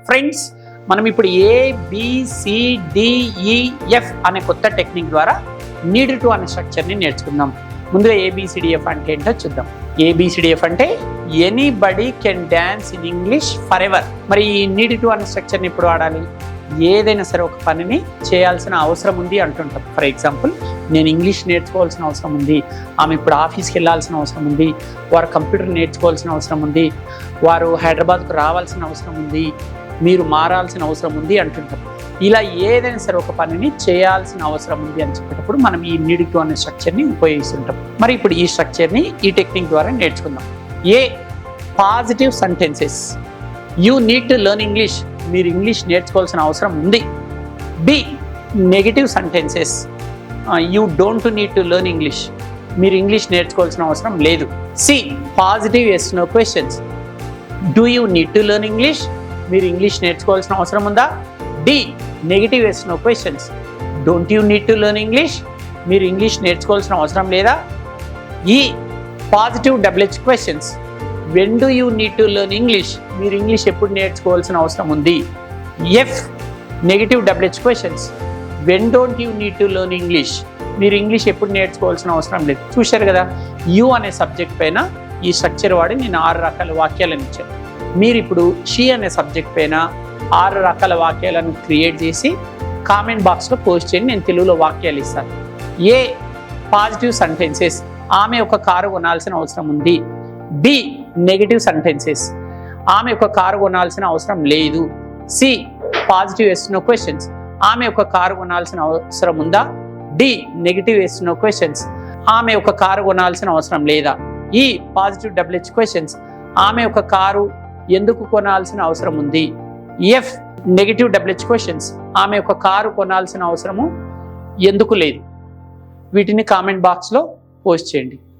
Friends, మనం ఇప్పుడు ABCDEF అనే కొత్త టెక్నిక్ ద్వారా నీడ్ టు అనే స్ట్రక్చర్ని నేర్చుకుందాం. ముందుగా ABCDF అంటే ఏంటో చూద్దాం. ABCDF అంటే anybody can dance in English for ever. మరి ఈ నీడ్ టు అనే స్ట్రక్చర్ని ఇప్పుడు వాడాలి. ఏదైనా సరే ఒక పనిని చేయాల్సిన అవసరం ఉంది అంటుంటాం. ఫర్ ఎగ్జాంపుల్, నేను ఇంగ్లీష్ నేర్చుకోవాల్సిన అవసరం ఉంది, ఆమె ఇప్పుడు ఆఫీస్కి వెళ్ళాల్సిన అవసరం ఉంది, వారు కంప్యూటర్ నేర్చుకోవాల్సిన అవసరం ఉంది, వారు హైదరాబాద్కు రావాల్సిన అవసరం ఉంది, మీరు మారాల్సిన అవసరం ఉంది అంటుంటాం. ఇలా ఏదైనా సరే ఒక పనిని చేయాల్సిన అవసరం ఉంది అని చెప్పేటప్పుడు మనం ఈ నీడ్ టు అనే స్ట్రక్చర్ని ఉపయోగిస్తుంటాం. మరి ఇప్పుడు ఈ స్ట్రక్చర్ని ఈ టెక్నిక్ ద్వారా నేర్చుకుందాం. A positive sentences, you need to learn English, మీరు ఇంగ్లీష్ నేర్చుకోవాల్సిన అవసరం ఉంది. B negative sentences, you don't need to learn English, మీరు ఇంగ్లీష్ నేర్చుకోవాల్సిన అవసరం లేదు. C positive yes no questions, do you need to learn English, మీరు ఇంగ్లీష్ నేర్చుకోవాల్సిన అవసరం ఉందా. D negative yes no questions, don't you need to learn English, మీరు English నేర్చుకోవాల్సిన అవసరం లేదా. E positive WH questions, when do you need to learn English, మీరు English ఎప్పుడు నేర్చుకోవాల్సిన అవసరం ఉంది. F negative WH questions, when don't you need to learn English, మీరు ఇంగ్లీష్ ఎప్పుడు నేర్చుకోవాల్సిన అవసరం లేదు. చూశారు కదా, యూ అనే సబ్జెక్ట్ పైన ఈ స్ట్రక్చర్ వాడి నేను 6 రకాల వాక్యాలను ఇచ్చాను. మీరు ఇప్పుడు షీ అనే సబ్జెక్ట్ పైన 6 రకాల వాక్యాలను క్రియేట్ చేసి కామెంట్ బాక్స్లో పోస్ట్ చేయండి. నేను తెలుగులో వాక్యాలు ఇస్తాను. ఏ పాజిటివ్ సెంటెన్సెస్, ఆమె ఒక కారు కొనాల్సిన అవసరం ఉంది. బి నెగిటివ్ సెంటెన్సెస్, ఆమె ఒక కారు కొనాల్సిన అవసరం లేదు. C positive yes no questions, ఆమె ఒక కారు కొనాల్సిన అవసరం ఉందా. D negative yes no questions, ఆమె ఒక కారు కొనాల్సిన అవసరం లేదా. ఈ పాజిటివ్ డబ్ల్యూహెచ్ క్వశ్చన్స్, ఆమె ఒక కారు ఎందుకు కొనాల్సిన అవసరం ఉంది. ఎఫ్ నెగిటివ్ డబ్ల్యూహెచ్ క్వశ్చన్స్, ఆమె ఒక కారు కొనాల్సిన అవసరము ఎందుకు లేదు. వీటిని కామెంట్ బాక్స్లో పోస్ట్ చేయండి.